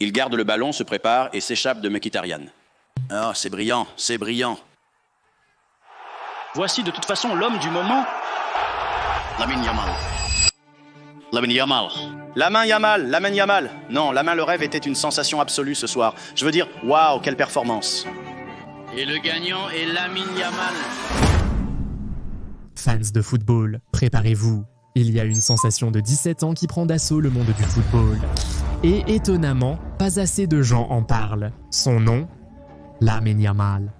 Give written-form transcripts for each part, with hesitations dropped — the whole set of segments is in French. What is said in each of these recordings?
Il garde le ballon, se prépare et s'échappe de Mkhitaryan. Ah, c'est brillant, c'est brillant. Voici de toute façon l'homme du moment. Lamine Yamal. Lamine Yamal. Lamine Yamal. Non, la main le rêve était une sensation absolue ce soir. Je veux dire, waouh, quelle performance. Et le gagnant est Lamine Yamal. Fans de football, préparez-vous. Il y a une sensation de 17 ans qui prend d'assaut le monde du football. Et étonnamment, pas assez de gens en parlent. Son nom, Lamine Yamal.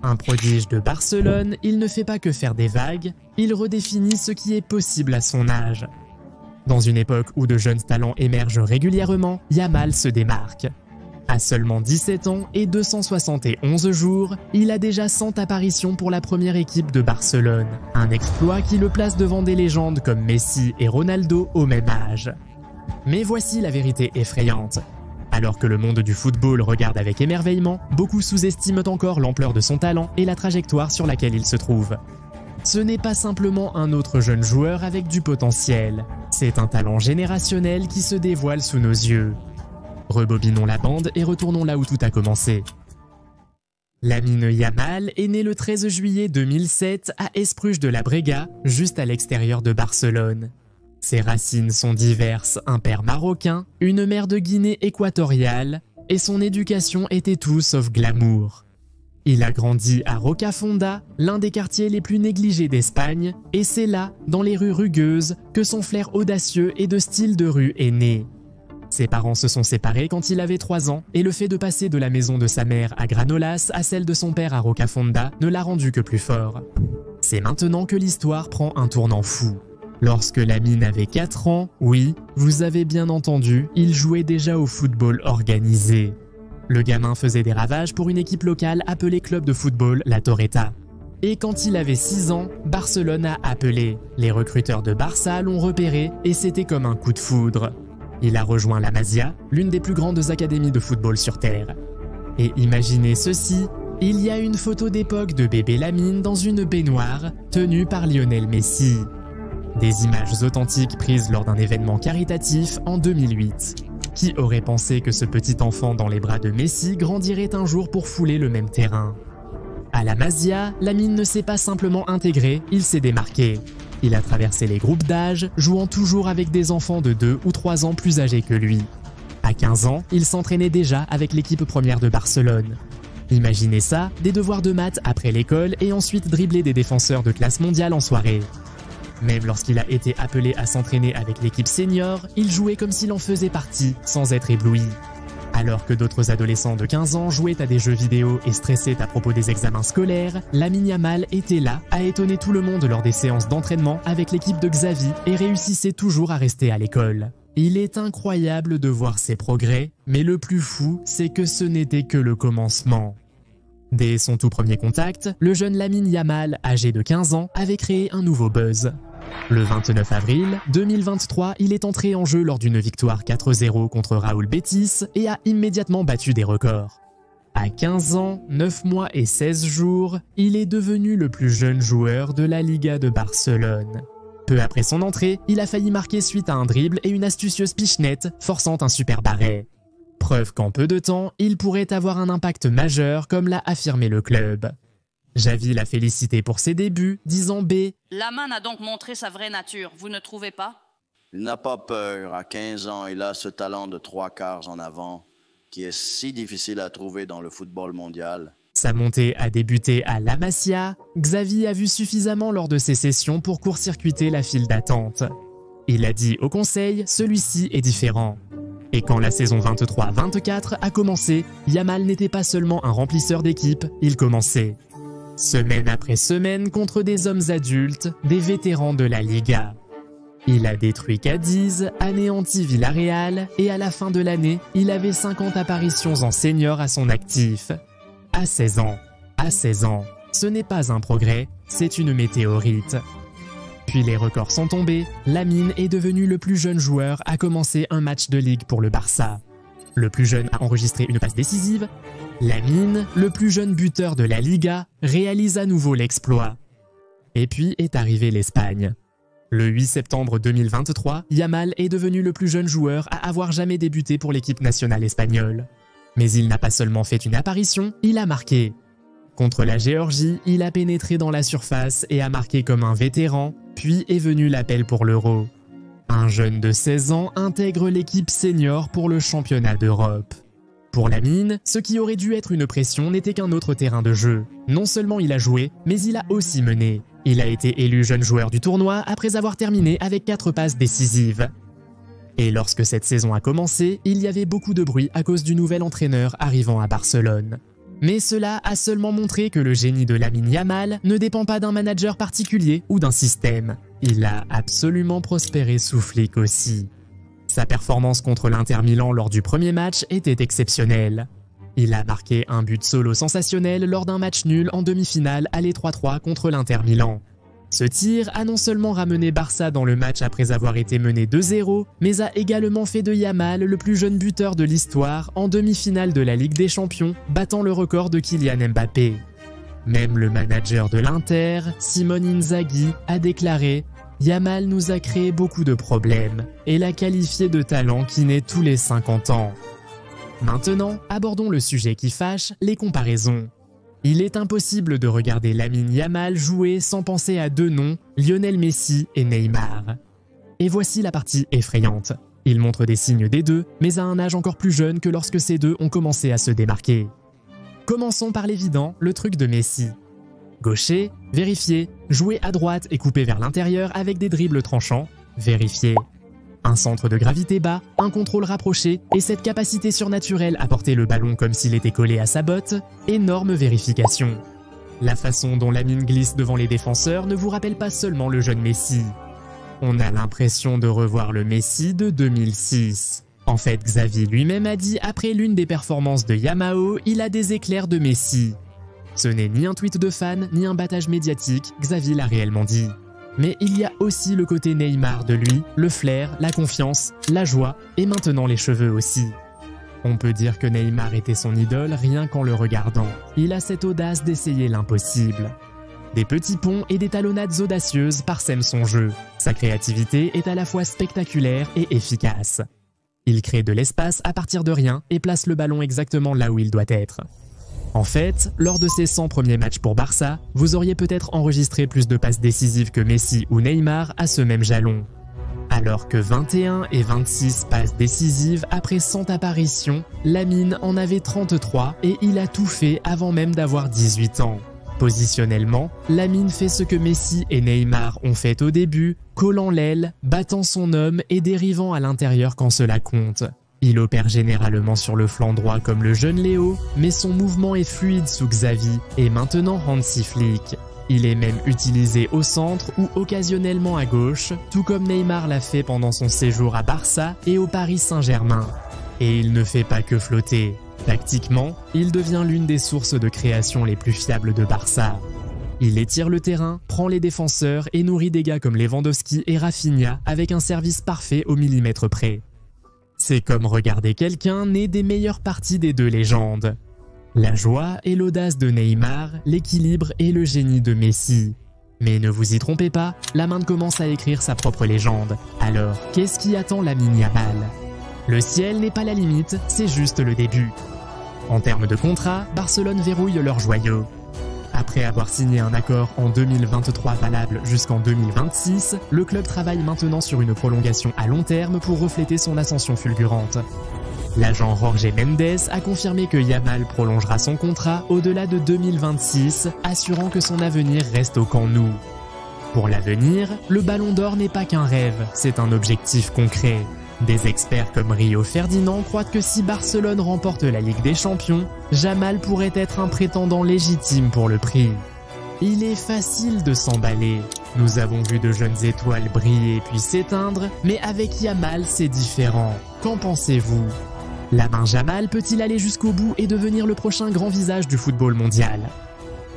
Un prodige de Barcelone, il ne fait pas que faire des vagues, il redéfinit ce qui est possible à son âge. Dans une époque où de jeunes talents émergent régulièrement, Yamal se démarque. À seulement 17 ans et 271 jours, il a déjà 100 apparitions pour la première équipe de Barcelone. Un exploit qui le place devant des légendes comme Messi et Ronaldo au même âge. Mais voici la vérité effrayante. Alors que le monde du football regarde avec émerveillement, beaucoup sous-estiment encore l'ampleur de son talent et la trajectoire sur laquelle il se trouve. Ce n'est pas simplement un autre jeune joueur avec du potentiel, c'est un talent générationnel qui se dévoile sous nos yeux. Rebobinons la bande et retournons là où tout a commencé. Lamine Yamal est né le 13 juillet 2007 à Esplugues de la Brega, juste à l'extérieur de Barcelone. Ses racines sont diverses, un père marocain, une mère de Guinée équatoriale, et son éducation était tout sauf glamour. Il a grandi à Rocafonda, l'un des quartiers les plus négligés d'Espagne, et c'est là, dans les rues rugueuses, que son flair audacieux et de style de rue est né. Ses parents se sont séparés quand il avait 3 ans, et le fait de passer de la maison de sa mère à Granollers à celle de son père à Rocafonda ne l'a rendu que plus fort. C'est maintenant que l'histoire prend un tournant fou. Lorsque Lamine avait 4 ans, oui, vous avez bien entendu, il jouait déjà au football organisé. Le gamin faisait des ravages pour une équipe locale appelée club de football La Torreta. Et quand il avait 6 ans, Barcelone a appelé. Les recruteurs de Barça l'ont repéré et c'était comme un coup de foudre. Il a rejoint la Masia, l'une des plus grandes académies de football sur Terre. Et imaginez ceci, il y a une photo d'époque de bébé Lamine dans une baignoire, tenue par Lionel Messi. Des images authentiques prises lors d'un événement caritatif en 2008. Qui aurait pensé que ce petit enfant dans les bras de Messi grandirait un jour pour fouler le même terrain? À la Masia, Lamine ne s'est pas simplement intégré, il s'est démarqué. Il a traversé les groupes d'âge, jouant toujours avec des enfants de 2 ou 3 ans plus âgés que lui. À 15 ans, il s'entraînait déjà avec l'équipe première de Barcelone. Imaginez ça, des devoirs de maths après l'école et ensuite dribbler des défenseurs de classe mondiale en soirée. Même lorsqu'il a été appelé à s'entraîner avec l'équipe senior, il jouait comme s'il en faisait partie, sans être ébloui. Alors que d'autres adolescents de 15 ans jouaient à des jeux vidéo et stressaient à propos des examens scolaires, Lamine Yamal était là à étonner tout le monde lors des séances d'entraînement avec l'équipe de Xavi et réussissait toujours à rester à l'école. Il est incroyable de voir ses progrès, mais le plus fou, c'est que ce n'était que le commencement. Dès son tout premier contact, le jeune Lamine Yamal, âgé de 15 ans, avait créé un nouveau buzz. Le 29 avril 2023, il est entré en jeu lors d'une victoire 4-0 contre Raúl Betis et a immédiatement battu des records. À 15 ans, 9 mois et 16 jours, il est devenu le plus jeune joueur de la Liga de Barcelone. Peu après son entrée, il a failli marquer suite à un dribble et une astucieuse pichenette, forçant un super barret. Preuve qu'en peu de temps, il pourrait avoir un impact majeur comme l'a affirmé le club. Xavi l'a félicité pour ses débuts, disant B. Lamine a donc montré sa vraie nature, vous ne trouvez pas? Il n'a pas peur. À 15 ans, il a ce talent de 3 quarts en avant qui est si difficile à trouver dans le football mondial. Sa montée a débuté à La Masia. Xavi a vu suffisamment lors de ses sessions pour court-circuiter la file d'attente. Il a dit au conseil, celui-ci est différent. Et quand la saison 23-24 a commencé, Yamal n'était pas seulement un remplisseur d'équipe, il commençait. Semaine après semaine contre des hommes adultes, des vétérans de la Liga. Il a détruit Cadiz, anéanti Villarreal et à la fin de l'année, il avait 50 apparitions en senior à son actif. À 16 ans, ce n'est pas un progrès, c'est une météorite. Puis les records sont tombés, Lamine est devenu le plus jeune joueur à commencer un match de ligue pour le Barça. Le plus jeune a enregistré une passe décisive. Lamine, le plus jeune buteur de la Liga, réalise à nouveau l'exploit. Et puis est arrivée l'Espagne. Le 8 septembre 2023, Yamal est devenu le plus jeune joueur à avoir jamais débuté pour l'équipe nationale espagnole. Mais il n'a pas seulement fait une apparition, il a marqué. Contre la Géorgie, il a pénétré dans la surface et a marqué comme un vétéran, puis est venu l'appel pour l'Euro. Un jeune de 16 ans intègre l'équipe senior pour le championnat d'Europe. Pour Lamine, ce qui aurait dû être une pression n'était qu'un autre terrain de jeu. Non seulement il a joué, mais il a aussi mené. Il a été élu jeune joueur du tournoi après avoir terminé avec 4 passes décisives. Et lorsque cette saison a commencé, il y avait beaucoup de bruit à cause du nouvel entraîneur arrivant à Barcelone. Mais cela a seulement montré que le génie de Lamine Yamal ne dépend pas d'un manager particulier ou d'un système. Il a absolument prospéré sous Flick aussi. Sa performance contre l'Inter Milan lors du premier match était exceptionnelle. Il a marqué un but solo sensationnel lors d'un match nul en demi-finale aller 3-3 contre l'Inter Milan. Ce tir a non seulement ramené Barça dans le match après avoir été mené 2-0, mais a également fait de Yamal le plus jeune buteur de l'histoire en demi-finale de la Ligue des Champions, battant le record de Kylian Mbappé. Même le manager de l'Inter, Simone Inzaghi, a déclaré « Yamal nous a créé beaucoup de problèmes et l'a qualifié de talent qui naît tous les 50 ans ». Maintenant, abordons le sujet qui fâche, les comparaisons. Il est impossible de regarder Lamine Yamal jouer sans penser à deux noms, Lionel Messi et Neymar. Et voici la partie effrayante. Il montre des signes des deux, mais à un âge encore plus jeune que lorsque ces deux ont commencé à se démarquer. Commençons par l'évident, le truc de Messi. Gaucher, vérifié. Jouer à droite et couper vers l'intérieur avec des dribbles tranchants, vérifié. Un centre de gravité bas, un contrôle rapproché et cette capacité surnaturelle à porter le ballon comme s'il était collé à sa botte, énorme vérification. La façon dont Lamine glisse devant les défenseurs ne vous rappelle pas seulement le jeune Messi. On a l'impression de revoir le Messi de 2006. En fait, Xavi lui-même a dit après l'une des performances de Yamao, il a des éclairs de Messi. Ce n'est ni un tweet de fan, ni un battage médiatique, Xavi l'a réellement dit. Mais il y a aussi le côté Neymar de lui, le flair, la confiance, la joie et maintenant les cheveux aussi. On peut dire que Neymar était son idole rien qu'en le regardant. Il a cette audace d'essayer l'impossible. Des petits ponts et des talonnades audacieuses parsèment son jeu. Sa créativité est à la fois spectaculaire et efficace. Il crée de l'espace à partir de rien et place le ballon exactement là où il doit être. En fait, lors de ses 100 premiers matchs pour Barça, vous auriez peut-être enregistré plus de passes décisives que Messi ou Neymar à ce même jalon. Alors que 21 et 26 passes décisives après 100 apparitions, Lamine en avait 33 et il a tout fait avant même d'avoir 18 ans. Positionnellement, Lamine fait ce que Messi et Neymar ont fait au début, collant l'aile, battant son homme et dérivant à l'intérieur quand cela compte. Il opère généralement sur le flanc droit comme le jeune Léo, mais son mouvement est fluide sous Xavi et maintenant Hansi Flick. Il est même utilisé au centre ou occasionnellement à gauche, tout comme Neymar l'a fait pendant son séjour à Barça et au Paris Saint-Germain. Et il ne fait pas que flotter. Tactiquement, il devient l'une des sources de création les plus fiables de Barça. Il étire le terrain, prend les défenseurs et nourrit des gars comme Lewandowski et Rafinha avec un service parfait au millimètre près. C'est comme regarder quelqu'un né des meilleures parties des deux légendes. La joie et l'audace de Neymar, l'équilibre et le génie de Messi. Mais ne vous y trompez pas, la main commence à écrire sa propre légende. Alors, qu'est-ce qui attend Lamine Yamal? Le ciel n'est pas la limite, c'est juste le début. En termes de contrat, Barcelone verrouille leur joyau. Après avoir signé un accord en 2023 valable jusqu'en 2026, le club travaille maintenant sur une prolongation à long terme pour refléter son ascension fulgurante. L'agent Jorge Mendes a confirmé que Yamal prolongera son contrat au-delà de 2026, assurant que son avenir reste au Camp Nou. Pour l'avenir, le Ballon d'Or n'est pas qu'un rêve, c'est un objectif concret. Des experts comme Rio Ferdinand croient que si Barcelone remporte la Ligue des Champions, Yamal pourrait être un prétendant légitime pour le prix. Il est facile de s'emballer. Nous avons vu de jeunes étoiles briller puis s'éteindre, mais avec Yamal c'est différent. Qu'en pensez-vous? Lamine Yamal peut-il aller jusqu'au bout et devenir le prochain grand visage du football mondial?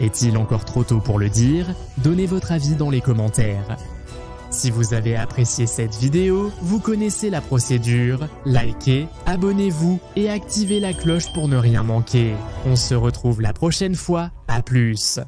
Est-il encore trop tôt pour le dire? Donnez votre avis dans les commentaires. Si vous avez apprécié cette vidéo, vous connaissez la procédure, likez, abonnez-vous et activez la cloche pour ne rien manquer. On se retrouve la prochaine fois, à plus.